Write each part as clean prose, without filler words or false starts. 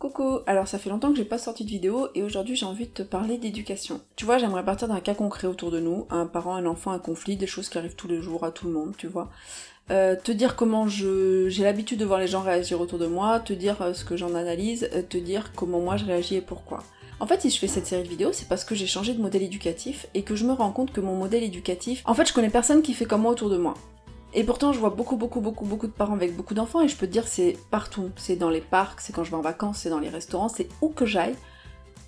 Coucou, alors ça fait longtemps que j'ai pas sorti de vidéo et aujourd'hui j'ai envie de te parler d'éducation. Tu vois, j'aimerais partir d'un cas concret autour de nous, un parent, un enfant, un conflit, des choses qui arrivent tous les jours à tout le monde, tu vois. Te dire comment j'ai l'habitude de voir les gens réagir autour de moi, te dire ce que j'en analyse, te dire comment moi je réagis et pourquoi. En fait, si je fais cette série de vidéos, c'est parce que j'ai changé de modèle éducatif et que je me rends compte que mon modèle éducatif... En fait, je connais personne qui fait comme moi autour de moi. Et pourtant, je vois beaucoup de parents avec beaucoup d'enfants et je peux te dire c'est partout. C'est dans les parcs, c'est quand je vais en vacances, c'est dans les restaurants, c'est où que j'aille.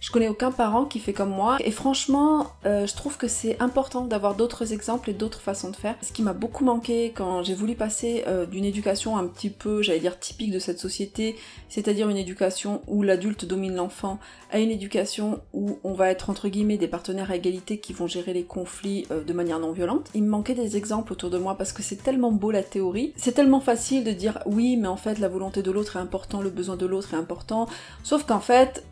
Je connais aucun parent qui fait comme moi et franchement, je trouve que c'est important d'avoir d'autres exemples et d'autres façons de faire. Ce qui m'a beaucoup manqué quand j'ai voulu passer d'une éducation un petit peu, j'allais dire, typique de cette société, c'est-à-dire une éducation où l'adulte domine l'enfant, à une éducation où on va être entre guillemets des partenaires à égalité qui vont gérer les conflits de manière non violente. Il me manquait des exemples autour de moi parce que c'est tellement beau la théorie, c'est tellement facile de dire oui mais en fait la volonté de l'autre est importante, le besoin de l'autre est important, sauf qu'en fait,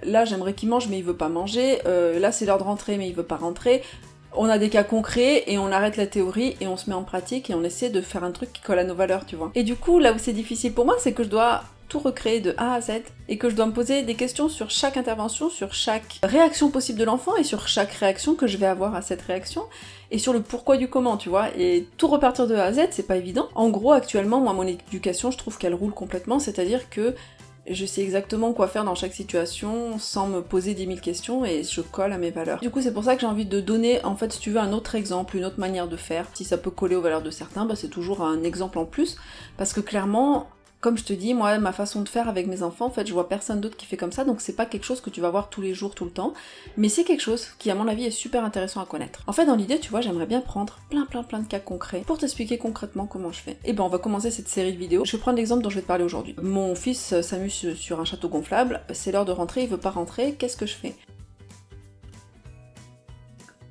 là j'aimerais qu'il mange mais il veut pas manger, là c'est l'heure de rentrer mais il veut pas rentrer. On a des cas concrets et on arrête la théorie et on se met en pratique et on essaie de faire un truc qui colle à nos valeurs, tu vois. Et du coup, là où c'est difficile pour moi, c'est que je dois tout recréer de A à Z et que je dois me poser des questions sur chaque intervention, sur chaque réaction possible de l'enfant et sur chaque réaction que je vais avoir à cette réaction et sur le pourquoi du comment, tu vois. Et tout repartir de A à Z, c'est pas évident. En gros, actuellement, moi, mon éducation, je trouve qu'elle roule complètement, c'est-à-dire que je sais exactement quoi faire dans chaque situation sans me poser 10 000 questions et je colle à mes valeurs. Du coup, c'est pour ça que j'ai envie de donner, en fait, si tu veux, un autre exemple, une autre manière de faire. Si ça peut coller aux valeurs de certains, bah c'est toujours un exemple en plus. Parce que clairement, comme je te dis, moi, ma façon de faire avec mes enfants, en fait, je vois personne d'autre qui fait comme ça, donc c'est pas quelque chose que tu vas voir tous les jours, tout le temps, mais c'est quelque chose qui, à mon avis, est super intéressant à connaître. En fait, dans l'idée, tu vois, j'aimerais bien prendre plein de cas concrets pour t'expliquer concrètement comment je fais. Et ben, on va commencer cette série de vidéos. Je vais prendre l'exemple dont je vais te parler aujourd'hui. Mon fils s'amuse sur un château gonflable, c'est l'heure de rentrer, il veut pas rentrer, qu'est-ce que je fais ?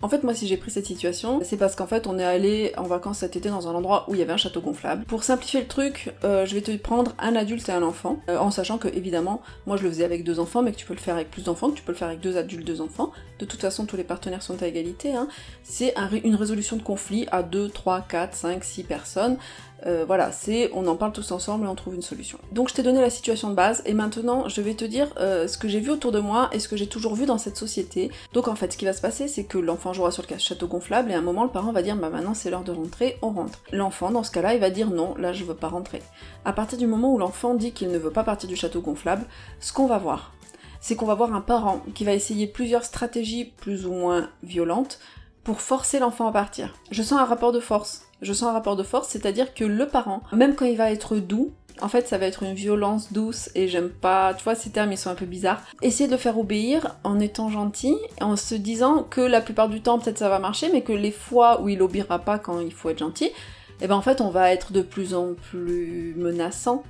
En fait, moi, si j'ai pris cette situation, c'est parce qu'en fait, on est allé en vacances cet été dans un endroit où il y avait un château gonflable. Pour simplifier le truc, je vais te prendre un adulte et un enfant, en sachant que, évidemment, moi je le faisais avec 2 enfants, mais que tu peux le faire avec plus d'enfants, que tu peux le faire avec 2 adultes, 2 enfants. De toute façon, tous les partenaires sont à égalité, hein. C'est une résolution de conflit à 2, 3, 4, 5, 6 personnes. Voilà, on en parle tous ensemble et on trouve une solution. Donc je t'ai donné la situation de base, et maintenant je vais te dire ce que j'ai vu autour de moi et ce que j'ai toujours vu dans cette société. Donc en fait, ce qui va se passer, c'est que l'enfant jouera sur le château gonflable, et à un moment, le parent va dire « bah maintenant c'est l'heure de rentrer, on rentre ». L'enfant, dans ce cas-là, il va dire « non, là je veux pas rentrer ». À partir du moment où l'enfant dit qu'il ne veut pas partir du château gonflable, ce qu'on va voir, c'est qu'on va voir un parent qui va essayer plusieurs stratégies plus ou moins violentes pour forcer l'enfant à partir. Je sens un rapport de force. C'est-à-dire que le parent, même quand il va être doux, en fait ça va être une violence douce, et j'aime pas, tu vois, ces termes ils sont un peu bizarres. Essayer de le faire obéir en étant gentil, en se disant que la plupart du temps peut-être ça va marcher, mais que les fois où il obéira pas quand il faut être gentil, et ben en fait on va être de plus en plus menaçant,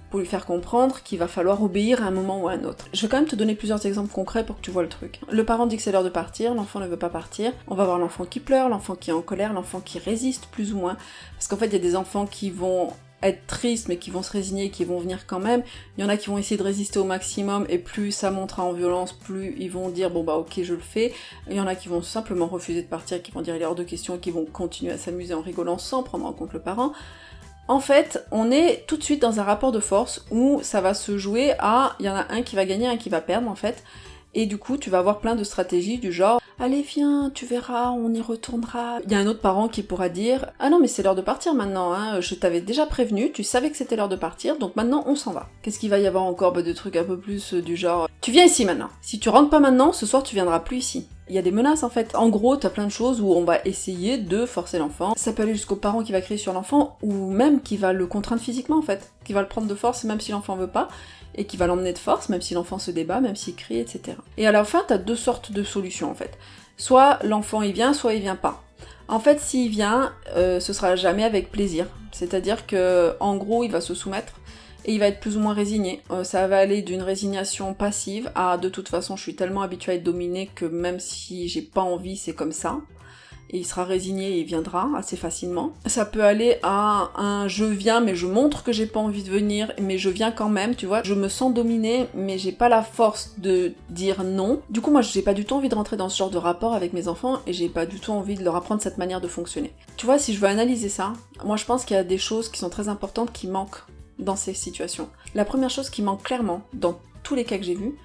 pour lui faire comprendre qu'il va falloir obéir à un moment ou à un autre. Je vais quand même te donner plusieurs exemples concrets pour que tu vois le truc. Le parent dit que c'est l'heure de partir, l'enfant ne veut pas partir, on va voir l'enfant qui pleure, l'enfant qui est en colère, l'enfant qui résiste plus ou moins, parce qu'en fait il y a des enfants qui vont être tristes mais qui vont se résigner, qui vont venir quand même, il y en a qui vont essayer de résister au maximum et plus ça montera en violence, plus ils vont dire bon bah ok je le fais, il y en a qui vont simplement refuser de partir, qui vont dire il est hors de question et qui vont continuer à s'amuser en rigolant sans prendre en compte le parent. En fait, on est tout de suite dans un rapport de force où ça va se jouer à, il y en a un qui va gagner, un qui va perdre en fait, et du coup tu vas avoir plein de stratégies du genre « Allez viens, tu verras, on y retournera ». Il y a un autre parent qui pourra dire « Ah non mais c'est l'heure de partir maintenant, hein, je t'avais déjà prévenu, tu savais que c'était l'heure de partir, donc maintenant on s'en va ». Qu'est-ce qu'il va y avoir encore? Des trucs un peu plus du genre « Tu viens ici maintenant, si tu rentres pas maintenant, ce soir tu viendras plus ici ». Il y a des menaces en fait. En gros, t'as plein de choses où on va essayer de forcer l'enfant. Ça peut aller jusqu'au parent qui va crier sur l'enfant, ou même qui va le contraindre physiquement en fait. Qui va le prendre de force même si l'enfant veut pas, et qui va l'emmener de force même si l'enfant se débat, même s'il crie, etc. Et à la fin, t'as 2 sortes de solutions en fait. Soit l'enfant il vient, soit il vient pas. En fait, s'il vient, ce sera jamais avec plaisir. C'est-à-dire que, en gros, il va se soumettre, et il va être plus ou moins résigné. Ça va aller d'une résignation passive à de toute façon je suis tellement habituée à être dominée que même si j'ai pas envie c'est comme ça. Et il sera résigné et il viendra assez facilement. Ça peut aller à un je viens mais je montre que j'ai pas envie de venir mais je viens quand même, tu vois. Je me sens dominée mais j'ai pas la force de dire non. Du coup moi j'ai pas du tout envie de rentrer dans ce genre de rapport avec mes enfants et j'ai pas du tout envie de leur apprendre cette manière de fonctionner. Tu vois, si je veux analyser ça, moi je pense qu'il y a des choses qui sont très importantes qui manquent dans ces situations. La première chose qui manque clairement, dans tous les cas que j'ai vus,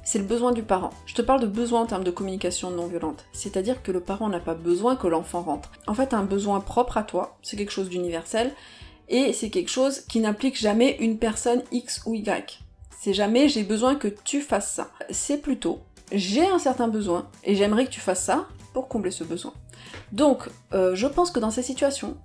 c'est le besoin du parent. Je te parle de besoin en termes de communication non violente, c'est-à-dire que le parent n'a pas besoin que l'enfant rentre. En fait, un besoin propre à toi, c'est quelque chose d'universel, et c'est quelque chose qui n'implique jamais une personne X ou Y. C'est jamais j'ai besoin que tu fasses ça. C'est plutôt j'ai un certain besoin, et j'aimerais que tu fasses ça pour combler ce besoin. Donc, je pense que dans ces situations,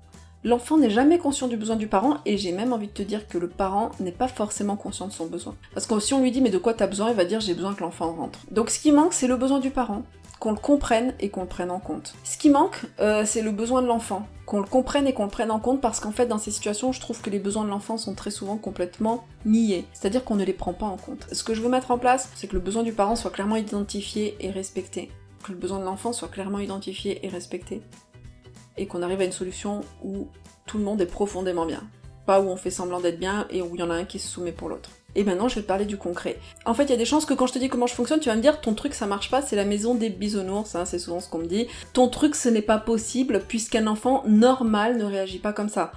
l'enfant n'est jamais conscient du besoin du parent, et j'ai même envie de te dire que le parent n'est pas forcément conscient de son besoin. Parce que si on lui dit « mais de quoi t'as besoin ?», il va dire « j'ai besoin que l'enfant rentre ». Donc ce qui manque, c'est le besoin du parent, qu'on le comprenne et qu'on le prenne en compte. Ce qui manque, c'est le besoin de l'enfant, qu'on le comprenne et qu'on le prenne en compte, parce qu'en fait, dans ces situations, je trouve que les besoins de l'enfant sont très souvent complètement niés, c'est-à-dire qu'on ne les prend pas en compte. Ce que je veux mettre en place, c'est que le besoin du parent soit clairement identifié et respecté, que le besoin de l'enfant soit clairement identifié et respecté, et qu'on arrive à une solution où tout le monde est profondément bien. Pas où on fait semblant d'être bien et où il y en a un qui se soumet pour l'autre. Et maintenant, je vais te parler du concret. En fait, il y a des chances que quand je te dis comment je fonctionne, tu vas me dire « ton truc ça marche pas, c'est la maison des bisounours hein, », c'est souvent ce qu'on me dit. « Ton truc ce n'est pas possible puisqu'un enfant normal ne réagit pas comme ça ».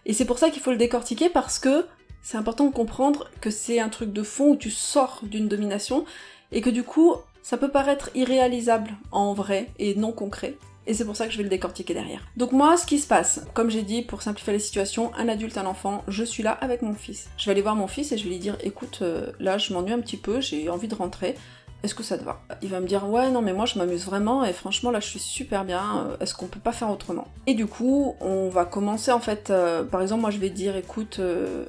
Et c'est pour ça qu'il faut le décortiquer, parce que c'est important de comprendre que c'est un truc de fond où tu sors d'une domination et que du coup, ça peut paraître irréalisable en vrai et non concret. Et c'est pour ça que je vais le décortiquer derrière. Donc moi, ce qui se passe, comme j'ai dit, pour simplifier les situations, un adulte, un enfant, je suis là avec mon fils. Je vais aller voir mon fils et je vais lui dire « écoute, là je m'ennuie un petit peu, j'ai envie de rentrer. Est-ce que ça te va ?» Il va me dire « ouais, non mais moi je m'amuse vraiment et franchement là je suis super bien, est-ce qu'on peut pas faire autrement ?» Et du coup, on va commencer en fait, par exemple moi je vais dire « écoute,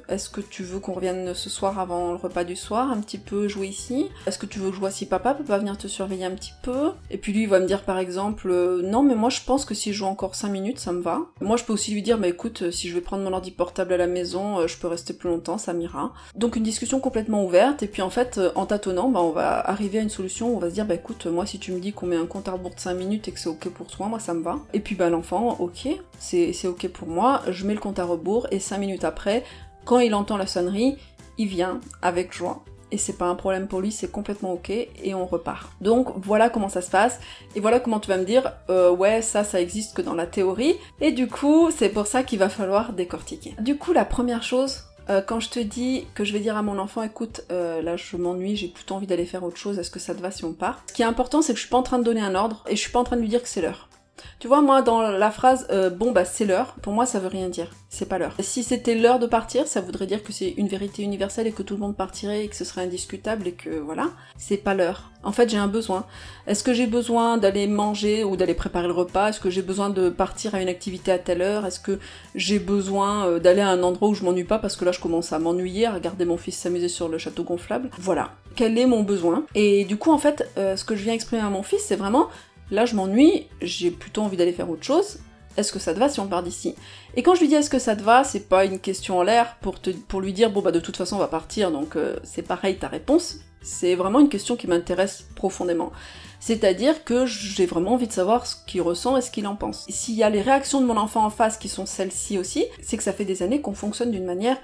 est-ce que tu veux qu'on revienne ce soir avant le repas du soir, un petit peu jouer ici? Est-ce que tu veux jouer si papa peut pas venir te surveiller un petit peu ?» Et puis lui il va me dire par exemple « non mais moi je pense que si je joue encore 5 minutes ça me va. » Moi je peux aussi lui dire « bah écoute, si je vais prendre mon ordi portable à la maison, je peux rester plus longtemps, ça m'ira. » Donc une discussion complètement ouverte, et puis en fait, en tâtonnant, bah, on va arriver à une solution où on va se dire bah écoute, moi si tu me dis qu'on met un compte à rebours de 5 minutes et que c'est ok pour toi, moi ça me va. Et puis bah l'enfant, ok, c'est ok pour moi, je mets le compte à rebours et 5 minutes après, quand il entend la sonnerie, il vient avec joie. Et c'est pas un problème pour lui, c'est complètement ok, et on repart. Donc voilà comment ça se passe, et voilà comment tu vas me dire ouais ça existe que dans la théorie, et du coup c'est pour ça qu'il va falloir décortiquer. Du coup la première chose, quand je te dis que je vais dire à mon enfant, écoute, là je m'ennuie, j'ai plutôt envie d'aller faire autre chose, est-ce que ça te va si on part? Ce qui est important, c'est que je suis pas en train de donner un ordre, et je suis pas en train de lui dire que c'est l'heure. Tu vois, moi, dans la phrase bon bah c'est l'heure, pour moi ça veut rien dire, c'est pas l'heure. Si c'était l'heure de partir, ça voudrait dire que c'est une vérité universelle et que tout le monde partirait et que ce serait indiscutable et que voilà, c'est pas l'heure. En fait, j'ai un besoin. Est-ce que j'ai besoin d'aller manger ou d'aller préparer le repas? Est-ce que j'ai besoin de partir à une activité à telle heure? Est-ce que j'ai besoin d'aller à un endroit où je m'ennuie pas parce que là je commence à m'ennuyer, à regarder mon fils s'amuser sur le château gonflable? Voilà. Quel est mon besoin? Et du coup, en fait, ce que je viens exprimer à mon fils, c'est vraiment là je m'ennuie, j'ai plutôt envie d'aller faire autre chose, est-ce que ça te va si on part d'ici? Et quand je lui dis est-ce que ça te va, c'est pas une question en l'air pour lui dire bon bah de toute façon on va partir donc c'est pareil ta réponse, c'est vraiment une question qui m'intéresse profondément. C'est-à-dire que j'ai vraiment envie de savoir ce qu'il ressent et ce qu'il en pense. S'il y a les réactions de mon enfant en face qui sont celles-ci aussi, c'est que ça fait des années qu'on fonctionne d'une manière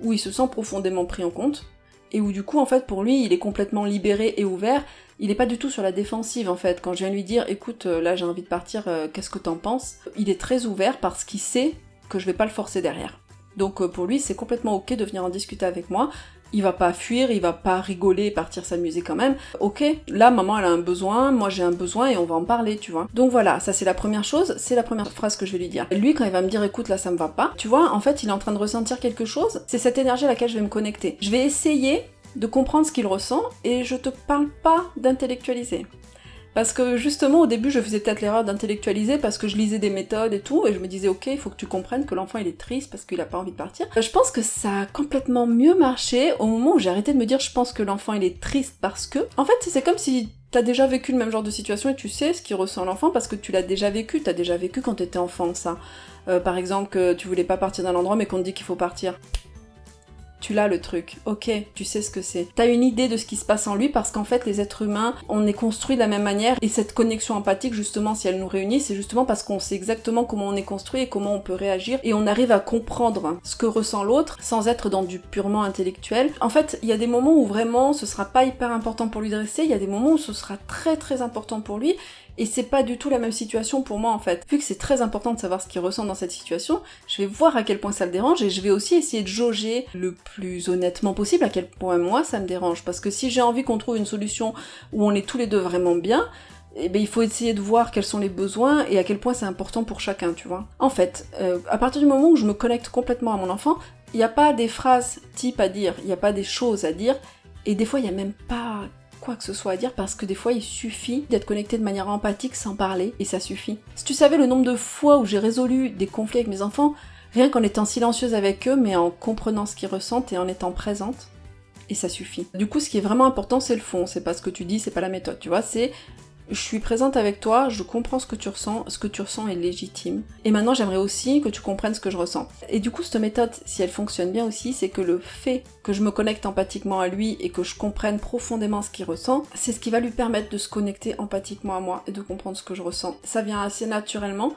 où il se sent profondément pris en compte, et où du coup en fait pour lui il est complètement libéré et ouvert, il est pas du tout sur la défensive en fait. Quand je viens lui dire écoute là j'ai envie de partir, qu'est-ce que t'en penses, il est très ouvert parce qu'il sait que je vais pas le forcer derrière. Donc pour lui c'est complètement ok de venir en discuter avec moi, il va pas fuir, il va pas rigoler et partir s'amuser quand même. Ok, là maman elle a un besoin, moi j'ai un besoin et on va en parler, tu vois. Donc voilà, ça c'est la première chose, c'est la première phrase que je vais lui dire. Et lui quand il va me dire écoute là ça me va pas, tu vois, en fait il est en train de ressentir quelque chose, c'est cette énergie à laquelle je vais me connecter. Je vais essayer de comprendre ce qu'il ressent, et je te parle pas d'intellectualiser. Parce que justement au début je faisais peut-être l'erreur d'intellectualiser parce que je lisais des méthodes et tout, et je me disais ok, il faut que tu comprennes que l'enfant il est triste parce qu'il a pas envie de partir. Je pense que ça a complètement mieux marché au moment où j'ai arrêté de me dire je pense que l'enfant il est triste parce que... En fait c'est comme si t'as déjà vécu le même genre de situation et tu sais ce qu'il ressent l'enfant parce que tu l'as déjà vécu, t'as déjà vécu quand t'étais enfant ça. Par exemple que tu voulais pas partir d'un endroit mais qu'on te dit qu'il faut partir. Tu l'as le truc, ok, tu sais ce que c'est. T'as une idée de ce qui se passe en lui parce qu'en fait les êtres humains, on est construits de la même manière et cette connexion empathique justement si elle nous réunit, c'est justement parce qu'on sait exactement comment on est construit et comment on peut réagir et on arrive à comprendre ce que ressent l'autre sans être dans du purement intellectuel. En fait, il y a des moments où vraiment ce sera pas hyper important pour lui de rester, il y a des moments où ce sera très très important pour lui Et c'est pas du tout la même situation pour moi en fait. Vu que c'est très important de savoir ce qu'il ressent dans cette situation, je vais voir à quel point ça le dérange et je vais aussi essayer de jauger le plus honnêtement possible à quel point moi ça me dérange. Parce que si j'ai envie qu'on trouve une solution où on est tous les deux vraiment bien, eh ben, il faut essayer de voir quels sont les besoins et à quel point c'est important pour chacun, tu vois. En fait, à partir du moment où je me connecte complètement à mon enfant, il n'y a pas des phrases types à dire, il n'y a pas des choses à dire, et des fois il n'y a même pas quoi que ce soit à dire parce que des fois il suffit d'être connecté de manière empathique sans parler et ça suffit. Si tu savais le nombre de fois où j'ai résolu des conflits avec mes enfants, rien qu'en étant silencieuse avec eux mais en comprenant ce qu'ils ressentent et en étant présente, et ça suffit. Du coup ce qui est vraiment important c'est le fond, c'est pas ce que tu dis, c'est pas la méthode, tu vois, c'est je suis présente avec toi, je comprends ce que tu ressens est légitime. Et maintenant, j'aimerais aussi que tu comprennes ce que je ressens. Et du coup, cette méthode, si elle fonctionne bien aussi, c'est que le fait que je me connecte empathiquement à lui et que je comprenne profondément ce qu'il ressent, c'est ce qui va lui permettre de se connecter empathiquement à moi et de comprendre ce que je ressens. Ça vient assez naturellement.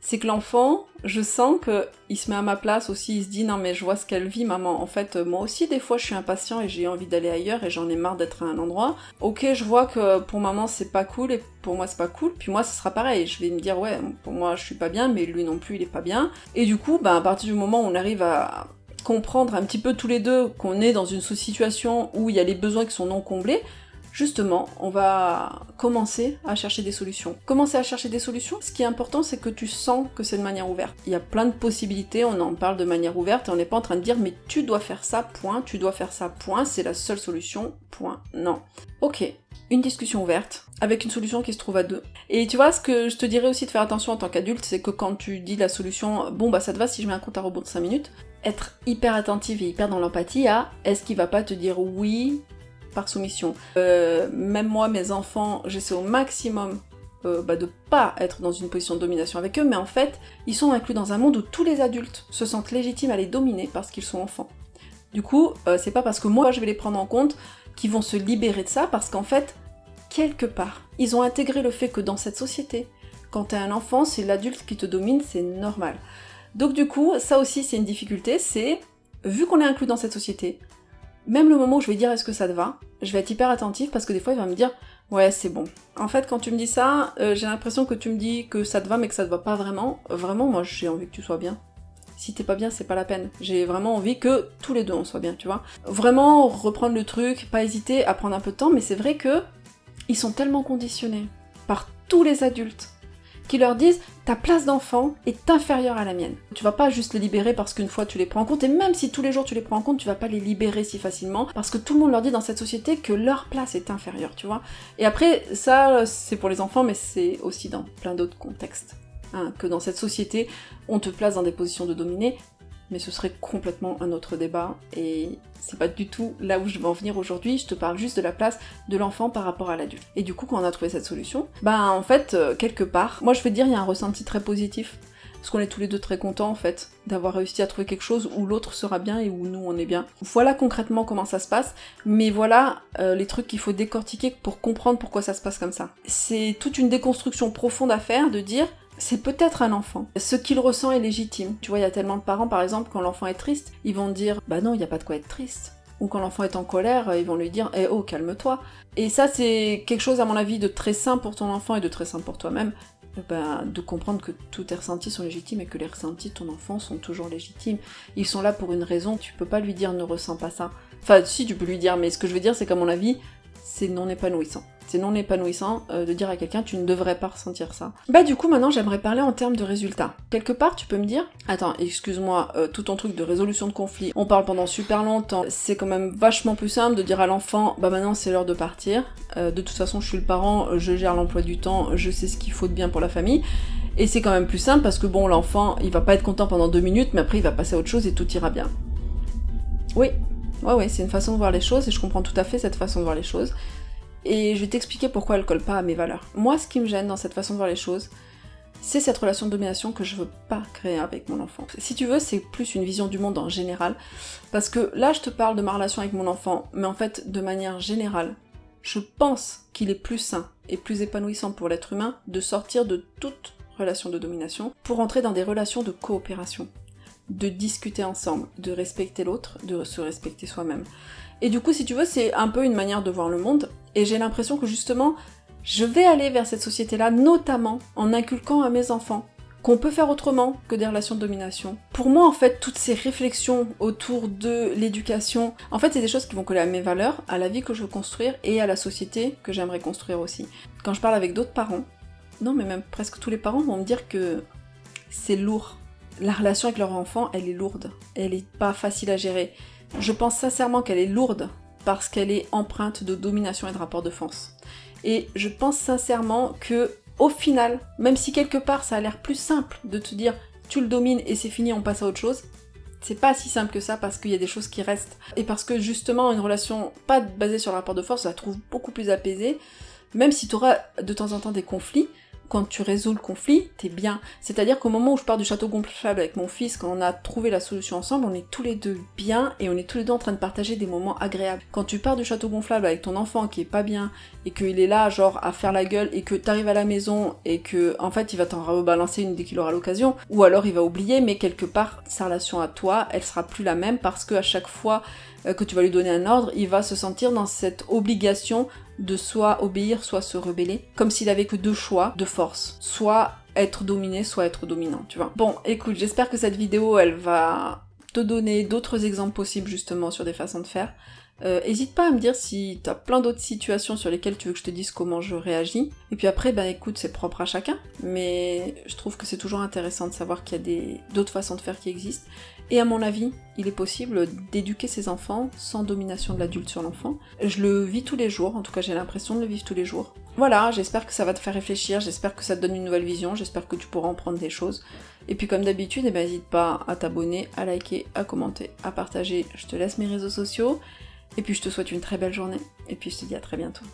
C'est que l'enfant, je sens qu'il se met à ma place aussi, il se dit « Non mais je vois ce qu'elle vit maman, en fait moi aussi des fois je suis impatient et j'ai envie d'aller ailleurs et j'en ai marre d'être à un endroit. Ok, je vois que pour maman c'est pas cool et pour moi c'est pas cool, puis moi ce sera pareil, je vais me dire ouais, pour moi je suis pas bien mais lui non plus il est pas bien. » Et du coup, à partir du moment où on arrive à comprendre un petit peu tous les deux qu'on est dans une situation où il y a les besoins qui sont non comblés, justement, on va commencer à chercher des solutions. Commencer à chercher des solutions, ce qui est important, c'est que tu sens que c'est de manière ouverte. Il y a plein de possibilités, on en parle de manière ouverte, et on n'est pas en train de dire « mais tu dois faire ça, point, tu dois faire ça, point, c'est la seule solution, point. » Non. Ok, une discussion ouverte, avec une solution qui se trouve à deux. Et tu vois, ce que je te dirais aussi de faire attention en tant qu'adulte, c'est que quand tu dis la solution « bon bah ça te va si je mets un compte à rebours de 5 minutes », être hyper attentive et hyper dans l'empathie à « est-ce qu'il va pas te dire oui ?» par soumission. Même moi, mes enfants, j'essaie au maximum de pas être dans une position de domination avec eux, mais en fait, ils sont inclus dans un monde où tous les adultes se sentent légitimes à les dominer parce qu'ils sont enfants. Du coup, c'est pas parce que moi je vais les prendre en compte qu'ils vont se libérer de ça, parce qu'en fait, quelque part, ils ont intégré le fait que dans cette société, quand t'es un enfant, c'est l'adulte qui te domine, c'est normal. Donc du coup, ça aussi c'est une difficulté, c'est, vu qu'on est inclus dans cette société, même le moment où je vais dire est-ce que ça te va, je vais être hyper attentive parce que des fois il va me dire ouais c'est bon. En fait quand tu me dis ça, j'ai l'impression que tu me dis que ça te va mais que ça te va pas vraiment. Vraiment moi j'ai envie que tu sois bien. Si t'es pas bien c'est pas la peine. J'ai vraiment envie que tous les deux on soit bien, tu vois. Vraiment reprendre le truc, pas hésiter à prendre un peu de temps, mais c'est vrai que ils sont tellement conditionnés par tous les adultes qui leur disent « ta place d'enfant est inférieure à la mienne ». Tu vas pas juste les libérer parce qu'une fois tu les prends en compte, et même si tous les jours tu les prends en compte, tu vas pas les libérer si facilement, parce que tout le monde leur dit dans cette société que leur place est inférieure, tu vois. Et après, ça, c'est pour les enfants, mais c'est aussi dans plein d'autres contextes. Hein, que dans cette société, on te place dans des positions de dominés, mais ce serait complètement un autre débat, et c'est pas du tout là où je veux en venir aujourd'hui, je te parle juste de la place de l'enfant par rapport à l'adulte. Et du coup, quand on a trouvé cette solution, en fait, quelque part, moi je vais te dire, il y a un ressenti très positif, parce qu'on est tous les deux très contents, en fait, d'avoir réussi à trouver quelque chose où l'autre sera bien et où nous on est bien. Voilà concrètement comment ça se passe, mais voilà les trucs qu'il faut décortiquer pour comprendre pourquoi ça se passe comme ça. C'est toute une déconstruction profonde à faire, de dire, c'est peut-être un enfant. Ce qu'il ressent est légitime. Tu vois, il y a tellement de parents, par exemple, quand l'enfant est triste, ils vont dire « bah non, il n'y a pas de quoi être triste ». Ou quand l'enfant est en colère, ils vont lui dire « eh oh, calme-toi ». Et ça, c'est quelque chose, à mon avis, de très sain pour ton enfant et de très sain pour toi-même, de comprendre que tous tes ressentis sont légitimes et que les ressentis de ton enfant sont toujours légitimes. Ils sont là pour une raison, tu peux pas lui dire « ne ressens pas ça ». Enfin, si, tu peux lui dire, mais ce que je veux dire, c'est qu'à mon avis, c'est non épanouissant. C'est non épanouissant de dire à quelqu'un tu ne devrais pas ressentir ça. Du coup maintenant j'aimerais parler en termes de résultats. Quelque part tu peux me dire, attends excuse-moi, tout ton truc de résolution de conflit, on parle pendant super longtemps, c'est quand même vachement plus simple de dire à l'enfant maintenant c'est l'heure de partir, de toute façon je suis le parent, je gère l'emploi du temps, je sais ce qu'il faut de bien pour la famille, et c'est quand même plus simple parce que bon l'enfant il va pas être content pendant 2 minutes mais après il va passer à autre chose et tout ira bien. Oui, ouais, c'est une façon de voir les choses et je comprends tout à fait cette façon de voir les choses. Et je vais t'expliquer pourquoi elle colle pas à mes valeurs. Moi, ce qui me gêne dans cette façon de voir les choses, c'est cette relation de domination que je veux pas créer avec mon enfant. Si tu veux, c'est plus une vision du monde en général, parce que là, je te parle de ma relation avec mon enfant, mais en fait, de manière générale, je pense qu'il est plus sain et plus épanouissant pour l'être humain de sortir de toute relation de domination pour entrer dans des relations de coopération, de discuter ensemble, de respecter l'autre, de se respecter soi-même. Et du coup, si tu veux, c'est un peu une manière de voir le monde, et j'ai l'impression que justement, Je vais aller vers cette société-là, notamment en inculquant à mes enfants qu'on peut faire autrement que des relations de domination. Pour moi, en fait, toutes ces réflexions autour de l'éducation, en fait, c'est des choses qui vont coller à mes valeurs, à la vie que je veux construire et à la société que j'aimerais construire aussi. Quand je parle avec d'autres parents, non mais même presque tous les parents vont me dire que c'est lourd. La relation avec leur enfant, elle est lourde. Elle est pas facile à gérer. Je pense sincèrement qu'elle est lourde parce qu'elle est empreinte de domination et de rapport de force. Et je pense sincèrement que au final, même si quelque part ça a l'air plus simple de te dire tu le domines et c'est fini, on passe à autre chose, c'est pas si simple que ça parce qu'il y a des choses qui restent. Et parce que justement, une relation pas basée sur le rapport de force, je la trouve beaucoup plus apaisée, même si tu auras de temps en temps des conflits. Quand tu résous le conflit, t'es bien. C'est-à-dire qu'au moment où je pars du château gonflable avec mon fils, quand on a trouvé la solution ensemble, on est tous les deux bien et on est tous les deux en train de partager des moments agréables. Quand tu pars du château gonflable avec ton enfant qui est pas bien et qu'il est là genre à faire la gueule et que t'arrives à la maison et que en fait il va t'en rebalancer une dès qu'il aura l'occasion, ou alors il va oublier, mais quelque part sa relation à toi, elle sera plus la même parce qu'à chaque fois que tu vas lui donner un ordre, il va se sentir dans cette obligation de soit obéir, soit se rebeller, comme s'il avait que deux choix de force, soit être dominé, soit être dominant, tu vois. Bon, écoute, j'espère que cette vidéo, elle va te donner d'autres exemples possibles justement sur des façons de faire. Hésite pas à me dire si t'as plein d'autres situations sur lesquelles tu veux que je te dise comment je réagis. Et puis après, bah écoute, c'est propre à chacun. Mais je trouve que c'est toujours intéressant de savoir qu'il y a d'autres façons de faire qui existent. Et à mon avis, il est possible d'éduquer ses enfants sans domination de l'adulte sur l'enfant. Je le vis tous les jours, en tout cas j'ai l'impression de le vivre tous les jours. Voilà, j'espère que ça va te faire réfléchir, j'espère que ça te donne une nouvelle vision, j'espère que tu pourras en prendre des choses. Et puis comme d'habitude, n'hésite pas à t'abonner, à liker, à commenter, à partager. Je te laisse mes réseaux sociaux. Et puis je te souhaite une très belle journée, et puis je te dis à très bientôt.